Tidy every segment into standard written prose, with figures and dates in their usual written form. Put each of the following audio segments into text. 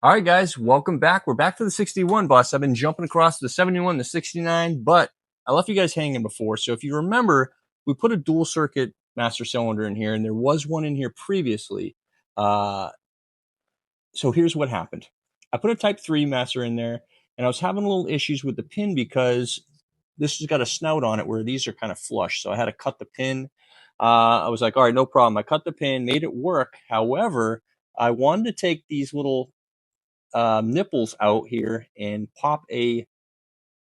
All right, guys, welcome back. We're back to the 61 bus. I've been jumping across the 71, the 69, but I left you guys hanging before. So if you remember, we put a dual circuit master cylinder in here, and there was one in here previously. So here's what happened. I put a Type 3 master in there, and I was having a little issues with the pin because this has got a snout on it where these are kind of flush. So I had to cut the pin. I was like, all right, no problem. I cut the pin, made it work. However, I wanted to take these little nipples out here and pop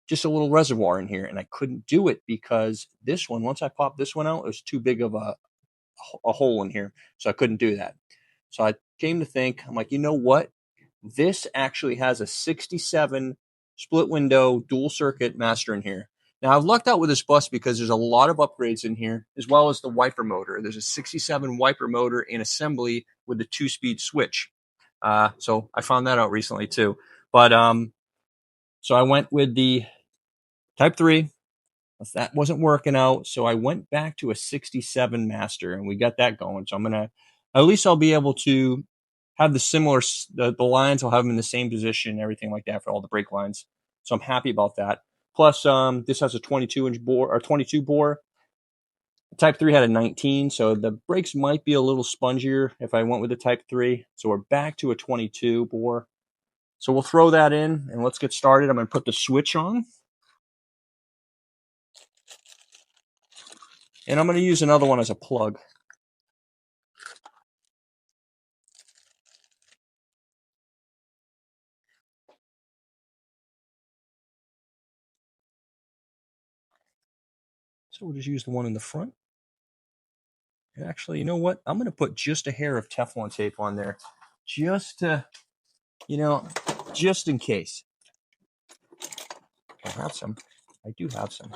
just a little reservoir in here, and I couldn't do it because this one, once I popped this one out, it was too big of a hole in here, so I couldn't do that. So I came to think, I'm like, you know what? This actually has a 67 split window dual circuit master in here. Now I've lucked out with this bus because there's a lot of upgrades in here, as well as the wiper motor. There's a 67 wiper motor in assembly with a 2-speed switch. So I found that out recently too. But so I went with the Type 3. That wasn't working out, so I went back to a 67 master, and we got that going. So I'm gonna, at least I'll be able to have the similar the lines. I'll have them in the same position, and everything like that for all the brake lines. So I'm happy about that. Plus, this has a 22-inch bore or 22 bore. Type 3 had a 19, so the brakes might be a little spongier if I went with the Type 3. So we're back to a 22 bore. So we'll throw that in, and let's get started. I'm going to put the switch on. And I'm going to use another one as a plug. So we'll just use the one in the front. And actually, you know what? I'm going to put just a hair of Teflon tape on there, just to, just in case. I have some. I do have some.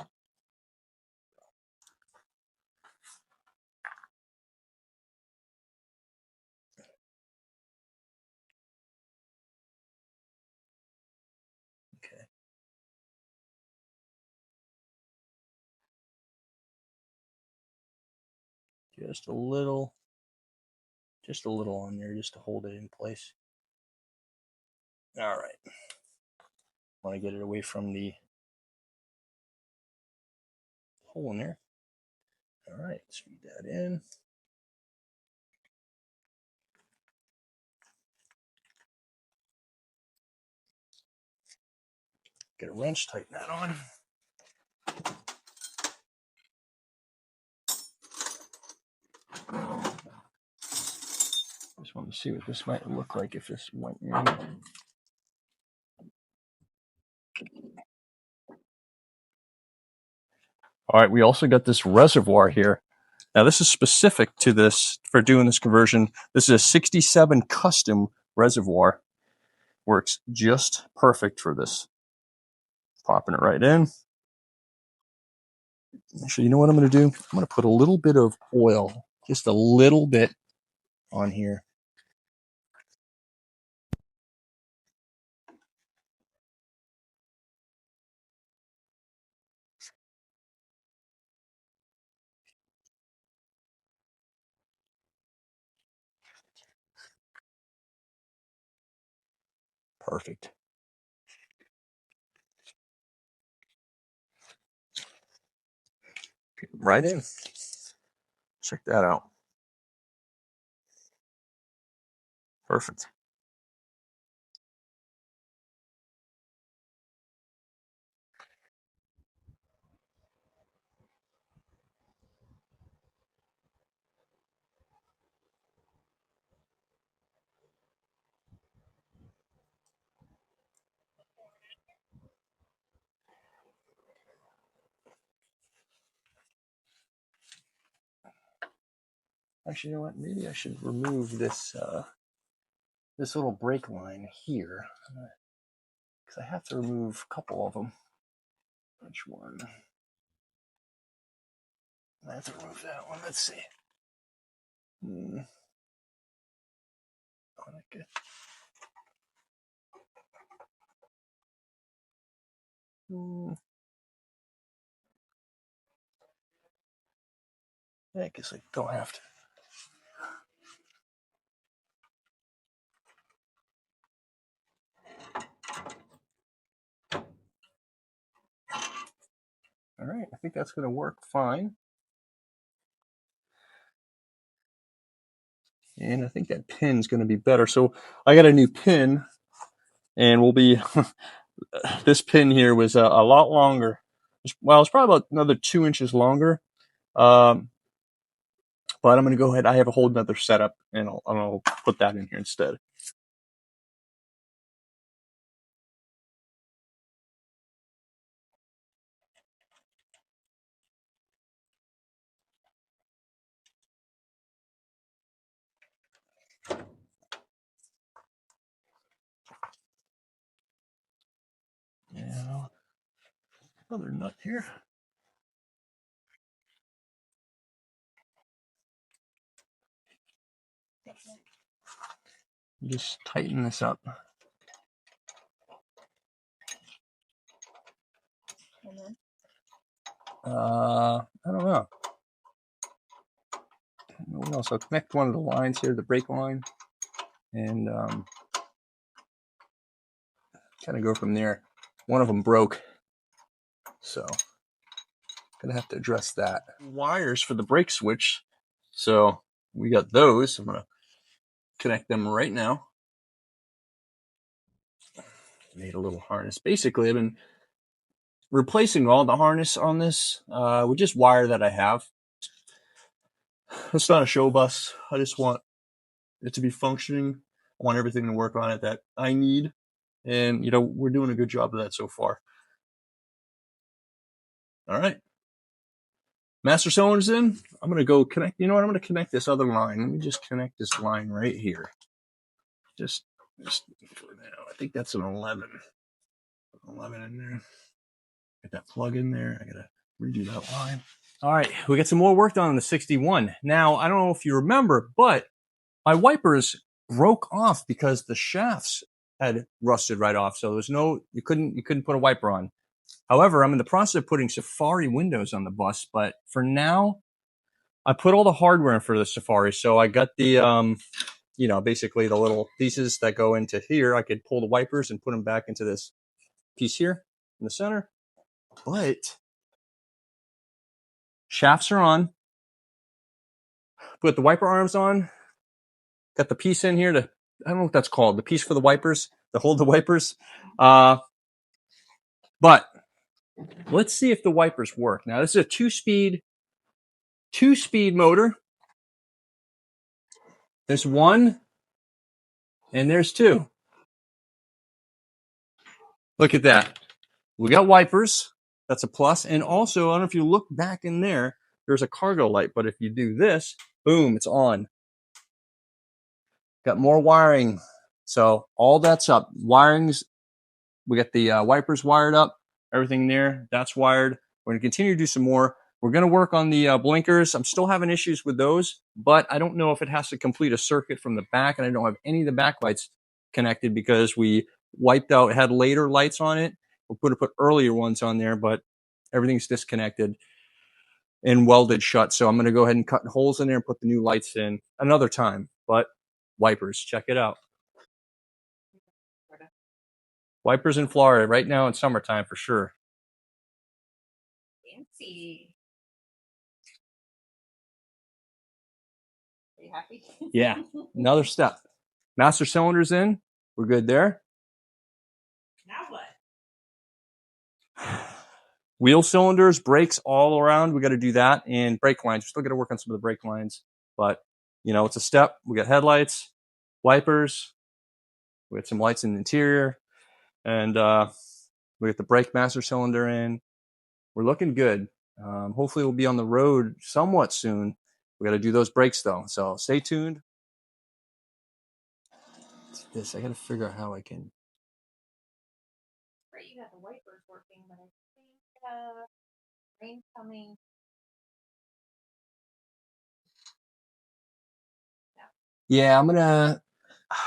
Okay. Just a little on there just to hold it in place. All right. Want to get it away from the hole in there. All right, let's feed that in. Get a wrench, tighten that on. Just want to see what this might look like if this went in. All right, we also got this reservoir here. Now, this is specific to this for doing this conversion. This is a 67 custom reservoir. Works just perfect for this. Popping it right in. Actually, you know what I'm going to do? I'm going to put a little bit of oil, just a little bit on here. Perfect. Right in. Check that out. Perfect. Actually, you know what? Maybe I should remove this this little brake line here, because I have to remove a couple of them. Which one? I have to remove that one. Let's see. Okay. I guess I don't have to. right, I think that's going to work fine. And I think that pin's going to be better. So I got a new pin, and we'll be, this pin here was a lot longer. Well, it's probably about another 2 inches longer. But I'm going to go ahead. I have a whole nother setup, and I'll put that in here instead. Yeah, another nut here. Just tighten this up. I don't know. What else? I'll connect one of the lines here, the brake line, and kind of go from there. One of them broke, so gonna have to address that. Wires for the brake switch, so we got those. I'm gonna connect them right now. Made a little harness. Basically, I've been replacing all the harness on this with just wire that I have. It's not a show bus. I just want it to be functioning. I want everything to work on it that I need. And, you know, we're doing a good job of that so far. All right. Master cylinder's in. I'm going to go connect. You know what? I'm going to connect this other line. Let me just connect this line right here. Just for now. I think that's an 11. 11 in there. Get that plug in there. I got to redo that line. All right. We got some more work done on the 61. Now, I don't know if you remember, but my wipers broke off because the shafts had rusted right off. So there's no, you couldn't put a wiper on. However, I'm in the process of putting Safari windows on the bus, but for now, I put all the hardware in for the Safari. So I got the, you know, basically the little pieces that go into here. I could pull the wipers and put them back into this piece here in the center. But shafts are on. Put the wiper arms on. Got the piece in here to, I don't know what that's called, the piece for the wipers, to hold the wipers. But let's see if the wipers work. Now, this is a two-speed motor. There's one, and there's two. Look at that. We got wipers. That's a plus. And also, I don't know if you look back in there, there's a cargo light. But if you do this, boom, it's on. Got more wiring. So all that's up. Wirings, we got the wipers wired up. Everything there, that's wired. We're going to continue to do some more. We're going to work on the blinkers. I'm still having issues with those, but I don't know if it has to complete a circuit from the back, and I don't have any of the backlights connected because we wiped out, had later lights on it. We could have put earlier ones on there, but everything's disconnected and welded shut. So I'm going to go ahead and cut holes in there and put the new lights in another time. But wipers, check it out. Wipers in Florida right now in summertime for sure. Fancy. Are you happy? Yeah. Another step. Master cylinder's in. We're good there. Now what? Wheel cylinders, brakes all around. We got to do that. And brake lines. We're still got to work on some of the brake lines. But, you know, it's a step. We got headlights, wipers. We got some lights in the interior. And we got the brake master cylinder in. We're looking good. Hopefully we'll be on the road somewhat soon. We got to do those brakes though. So stay tuned. This, I got to figure out how I can. Right, you got the wipers working, but I think rain coming. Yeah,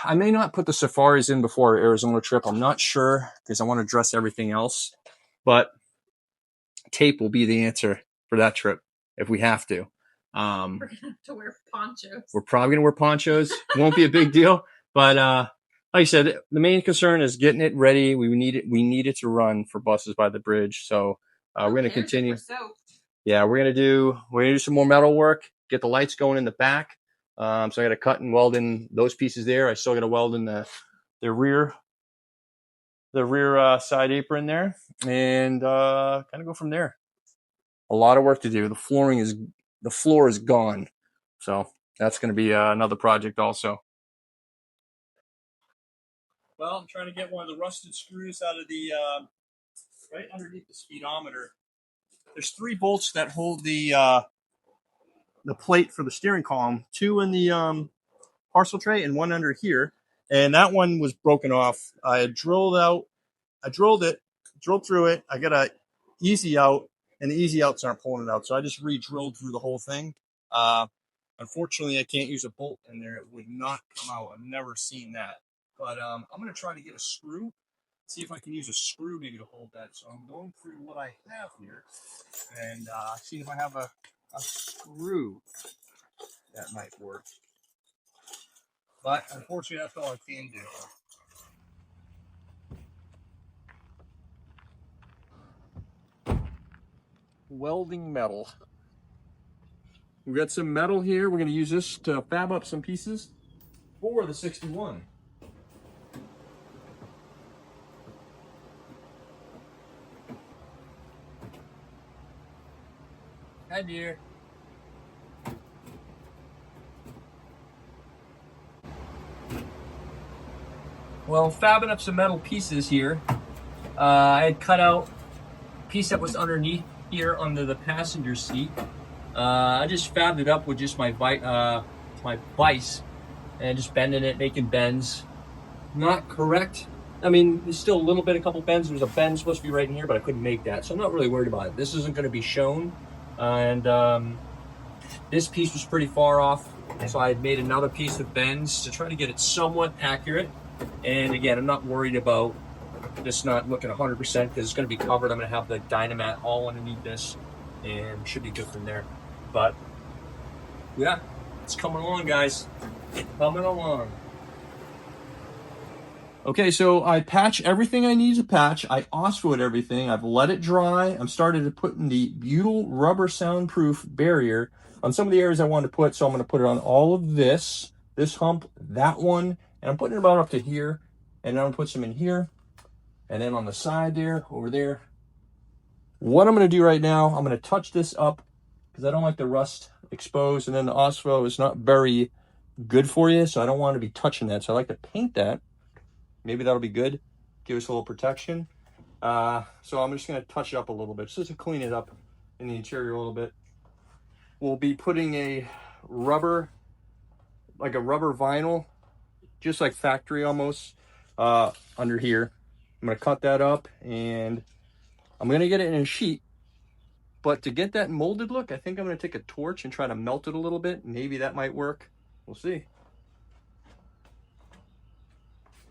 I may not put the Safaris in before our Arizona trip. I'm not sure because I want to dress everything else. But tape will be the answer for that trip if we have to. We're gonna have to wear ponchos. We're probably gonna wear ponchos. Won't be a big deal. But like I said, the main concern is getting it ready. We need it to run for buses by the bridge. So We're gonna continue. Yeah, we're gonna do some more metal work. Get the lights going in the back. So I got to cut and weld in those pieces there. I still got to weld in the rear side apron there, and kind of go from there. A lot of work to do. The floor is gone, so that's going to be another project also. Well, I'm trying to get one of the rusted screws out of the right underneath the speedometer. There's 3 bolts that hold the plate for the steering column. 2 in the parcel tray and 1 under here. And that one was broken off. I drilled through it. I got a easy out, and the easy outs aren't pulling it out. So I just re-drilled through the whole thing. Unfortunately, I can't use a bolt in there. It would not come out. I've never seen that. But I'm going to try to get a screw, see if I can use a screw maybe to hold that. So I'm going through what I have here and see if I have a screw that might work. But unfortunately, that's all I can do. Welding metal. We've got some metal here. We're going to use this to fab up some pieces for the 61. Hi, dear. Well, fabbing up some metal pieces here. I had cut out a piece that was underneath here under the passenger seat. I just fabbed it up with just my vise and just bending it, making bends. Not correct. I mean, there's still a couple bends. There's a bend supposed to be right in here, but I couldn't make that. So I'm not really worried about it. This isn't going to be shown. And this piece was pretty far off. So I had made another piece with bends to try to get it somewhat accurate. And again, I'm not worried about this not looking 100% because it's going to be covered. I'm going to have the Dynamat all underneath this and should be good from there. But yeah, it's coming along, guys. Coming along. Okay, so I patch everything I need to patch. I Oswood everything. I've let it dry. I'm starting to put in the butyl rubber soundproof barrier on some of the areas I wanted to put. So I'm going to put it on all of this hump, that one, and I'm putting it about up to here. And then I'm going to put some in here. And then on the side there, over there. What I'm going to do right now, I'm going to touch this up because I don't like the rust exposed. And then the Oswo is not very good for you, so I don't want to be touching that. So I like to paint that. Maybe that'll be good. Give us a little protection. So I'm just going to touch it up a little bit just to clean it up in the interior a little bit. We'll be putting a rubber vinyl, just like factory almost, under here. I'm going to cut that up and I'm going to get it in a sheet. But to get that molded look, I think I'm going to take a torch and try to melt it a little bit. Maybe that might work. We'll see.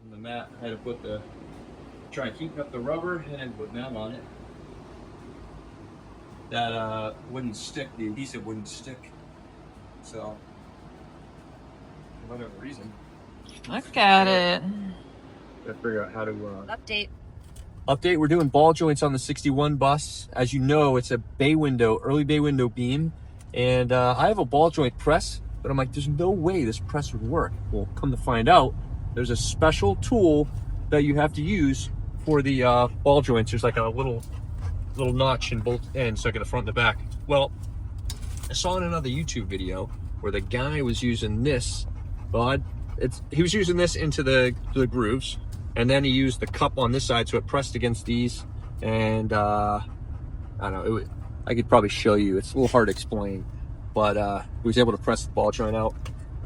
And the mat, I had to try and heat up the rubber and then put that on it. That wouldn't stick, the adhesive wouldn't stick. So, for whatever reason. Look at it. Gotta figure out how to Update. We're doing ball joints on the 61 bus. As you know, it's a early bay window beam. And I have a ball joint press, but I'm like, there's no way this press would work. Well, come to find out, there's a special tool that you have to use for the ball joints. There's like a little notch in both ends, like in the front and the back. Well, I saw in another YouTube video where the guy was using this, he was using this into the grooves, and then he used the cup on this side, so it pressed against these. And I don't know, I could probably show you. It's a little hard to explain, but he was able to press the ball joint out.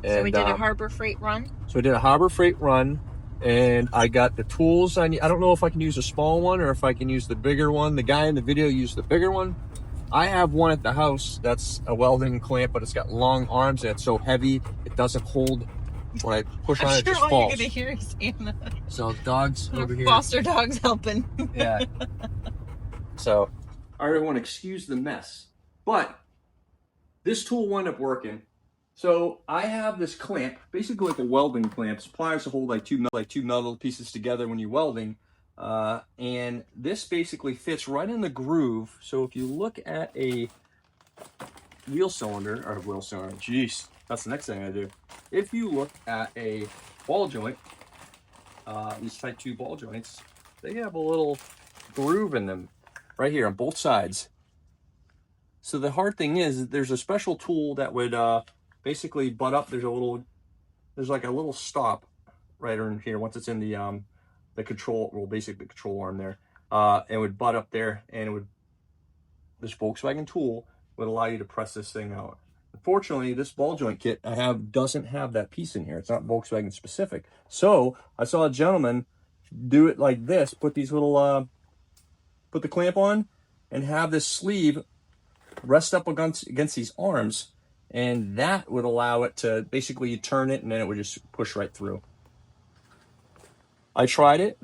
And, so we did a Harbor Freight run? So I did a Harbor Freight run, and I got the tools I need. I don't know if I can use a small one or if I can use the bigger one. The guy in the video used the bigger one. I have one at the house that's a welding clamp, but it's got long arms and it's so heavy it doesn't hold. When I push on it, it just falls. All you're gonna hear is Anna. So dogs over here. Foster dogs helping. Yeah. So, everyone, excuse the mess, but this tool wound up working. So I have this clamp, basically like a welding clamp. It's pliers to hold like two metal pieces together when you're welding. And this basically fits right in the groove. So if you look at a wheel cylinder, jeez, that's the next thing I do. If you look at a ball joint, these type 2 ball joints, they have a little groove in them right here on both sides. So the hard thing is there's a special tool that would basically butt up. There's like a little stop right in here once it's in the control, well, basically the control arm there. It would butt up there, and this Volkswagen tool would allow you to press this thing out. Unfortunately, this ball joint kit I have doesn't have that piece in here. It's not Volkswagen specific. So I saw a gentleman do it like this, put these little, put the clamp on and have this sleeve rest up against these arms, and that would allow it to basically turn it, and then it would just push right through. I tried it.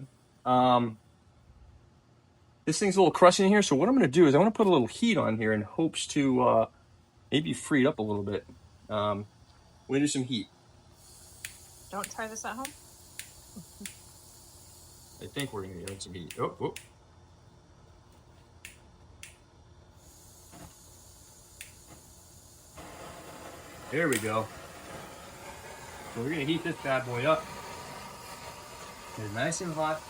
This thing's a little crusty in here, so what I'm going to do is I want to put a little heat on here in hopes to maybe free it up a little bit. We're going to do some heat. Don't try this at home. I think we're going to get some heat. Oh. There we go. So we're going to heat this bad boy up. It's nice and hot.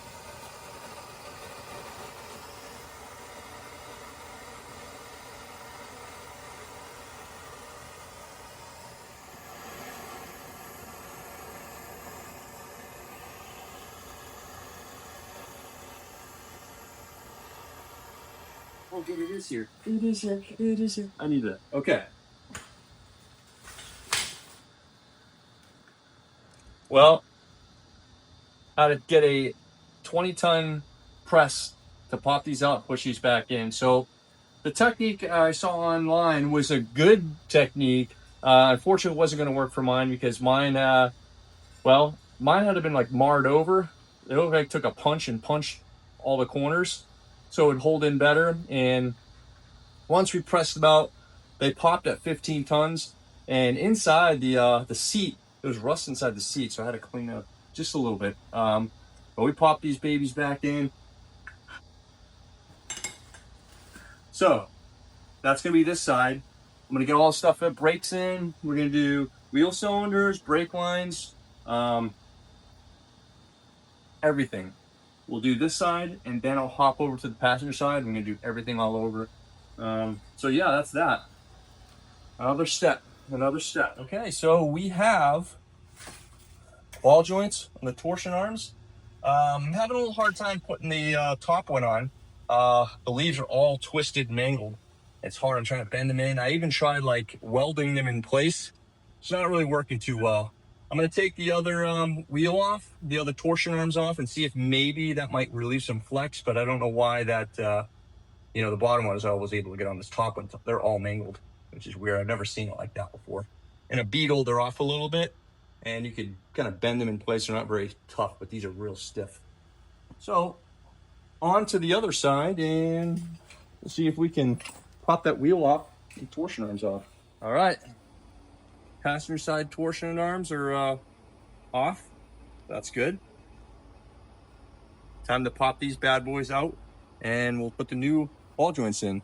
Oh, good, it is here. It is here. It is here. I need that. Okay. Well, how to get a 20-ton press to pop these out, push these back in. So the technique I saw online was a good technique. Unfortunately, it wasn't going to work for mine because mine had been like marred over. It looked like I took a punch and punched all the corners so it would hold in better. And once we pressed them out, they popped at 15 tons. And inside the seat, there was rust inside the seat, so I had to clean up just a little bit. But we popped these babies back in. So that's going to be this side. I'm going to get all the stuff that brakes in. We're going to do wheel cylinders, brake lines, everything. We'll do this side, and then I'll hop over to the passenger side. I'm going to do everything all over. So yeah, that's that. Another step. Okay, so we have ball joints on the torsion arms. I'm having a little hard time putting the top one on. The leaves are all twisted, mangled. It's hard. I'm trying to bend them in. I even tried like welding them in place. It's not really working too well. I'm going to take the other wheel off, the other torsion arms off, and see if maybe that might relieve some flex, but I don't know why that, the bottom ones I was able to get on this top one. They're all mangled, which is weird. I've never seen it like that before. In a Beetle, they're off a little bit, and you could kind of bend them in place. They're not very tough, but these are real stiff. So on to the other side, and we'll see if we can pop that wheel off and torsion arms off. All right. Passenger side torsion arms are off. That's good. Time to pop these bad boys out, and we'll put the new ball joints in.